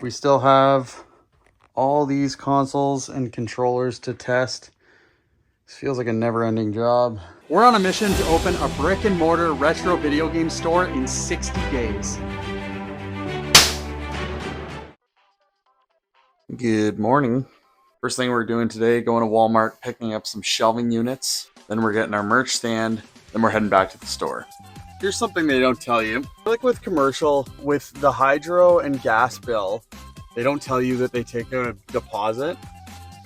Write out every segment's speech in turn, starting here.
We still have all these consoles and controllers to test. This feels like a never-ending job. We're on a mission to open a brick and mortar retro video game store in 60 days. Good morning. First thing we're doing today, going to Walmart, picking up some shelving units. Then we're getting our merch stand. Then we're heading back to the store. Here's something they don't tell you. Like with commercial, with the hydro and gas bill, they don't tell you that they take a deposit.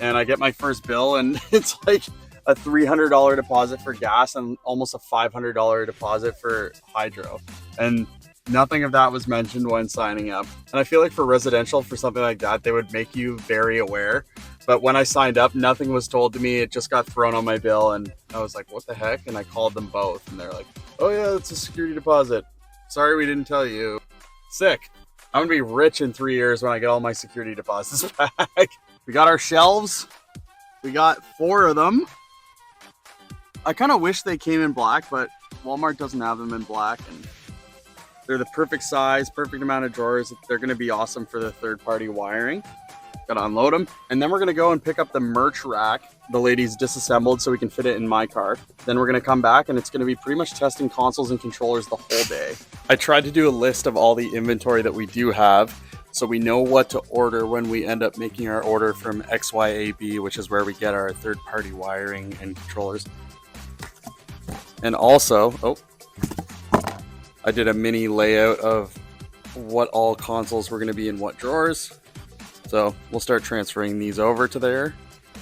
And I get my first bill and it's like a $300 deposit for gas and almost a $500 deposit for hydro. And nothing of that was mentioned when signing up. And I feel like for residential, for something like that, they would make you very aware. But when I signed up, nothing was told to me. It just got thrown on my bill and I was like, what the heck? And I called them both and they're like, oh yeah, it's a security deposit. Sorry, we didn't tell you. Sick. I'm gonna be rich in 3 years when I get all my security deposits back. We got our shelves. We got 4 of them. I kind of wish they came in black, but Walmart doesn't have them in black. And they're the perfect size, perfect amount of drawers. They're gonna be awesome for the third-party wiring. Gotta unload them. And then we're gonna go and pick up the merch rack. The ladies disassembled so we can fit it in my car. Then we're gonna come back and it's gonna be pretty much testing consoles and controllers the whole day. I tried to do a list of all the inventory that we do have so we know what to order when we end up making our order from XYAB, which is where we get our third-party wiring and controllers. And also, I did a mini layout of what all consoles were gonna be in what drawers. So we'll start transferring these over to there.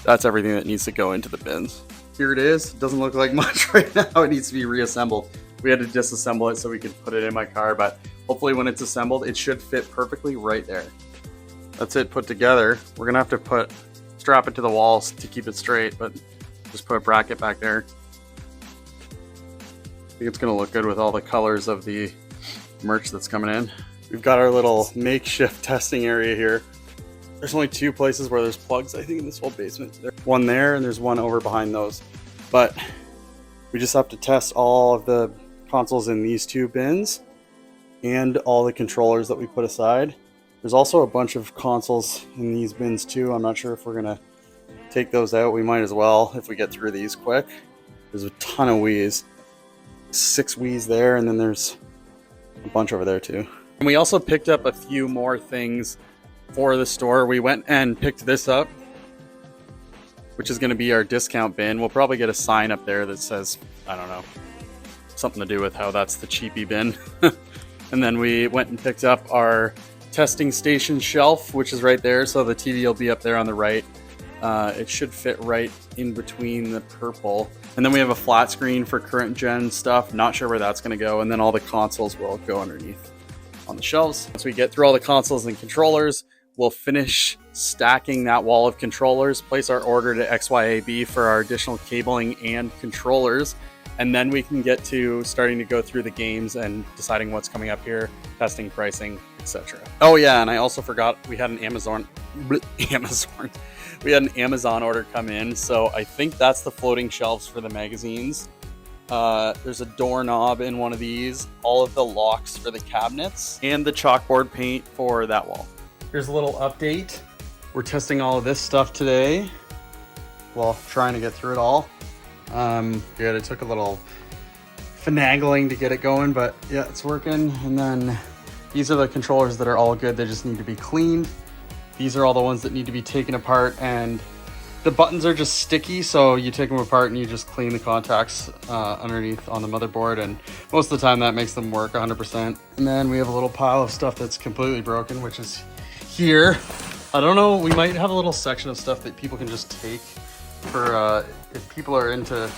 That's everything that needs to go into the bins. Here it is. It doesn't look like much right now. It needs to be reassembled. We had to disassemble it so we could put it in my car, but hopefully when it's assembled, it should fit perfectly right there. That's it put together. We're gonna have to strap it to the walls to keep it straight, but just put a bracket back there. I think it's gonna look good with all the colors of the merch that's coming in. We've got our little makeshift testing area here. There's only 2 places where there's plugs, I think, in this whole basement. There's one there and there's one over behind those. But we just have to test all of the consoles in these 2 bins and all the controllers that we put aside. There's also a bunch of consoles in these bins too. I'm not sure if we're gonna take those out. We might as well if we get through these quick. There's a ton of Wii's. 6 Wii's there, and then there's a bunch over there too. And we also picked up a few more things for the store. We went and picked this up, which is going to be our discount bin. We'll probably get a sign up there that says, I don't know, something to do with how that's the cheapy bin. And then we went and picked up our testing station shelf, which is right there. So the TV will be up there on the right. It should fit right in between the purple. And then we have a flat screen for current gen stuff. Not sure where that's going to go. And then all the consoles will go underneath on the shelves. Once we get through all the consoles and controllers, we'll finish stacking that wall of controllers, place our order to XYAB for our additional cabling and controllers, and then we can get to starting to go through the games and deciding what's coming up here, testing pricing, etc. Oh yeah, and I also forgot we had an Amazon order come in, so I think that's the floating shelves for the magazines. There's a doorknob in one of these, all of the locks for the cabinets, and the chalkboard paint for that wall. Here's a little update. We're testing all of this stuff today. Well, trying to get through it all. Yeah, it took a little finagling to get it going, but yeah, it's working. And then these are the controllers that are all good. They just need to be cleaned. These are all the ones that need to be taken apart, and the buttons are just sticky, so you take them apart and you just clean the contacts underneath on the motherboard, and most of the time that makes them work 100%. And then we have a little pile of stuff that's completely broken, which is here. I don't know, we might have a little section of stuff that people can just take for if people are into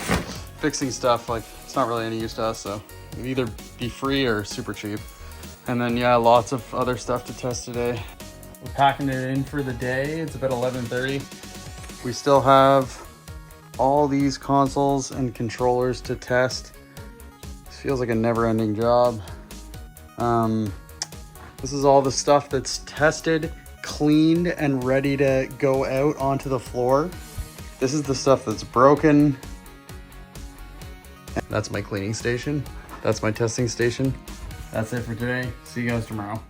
fixing stuff. Like, it's not really any use to us, so it'd either be free or super cheap. And then yeah, lots of other stuff to test today. We're packing it in for the day. It's about 11:30. We still have all these consoles and controllers to test. This feels like a never-ending job. This is all the stuff that's tested, cleaned, and ready to go out onto the floor. This is the stuff that's broken. That's my cleaning station. That's my testing station. That's it for today. See you guys tomorrow.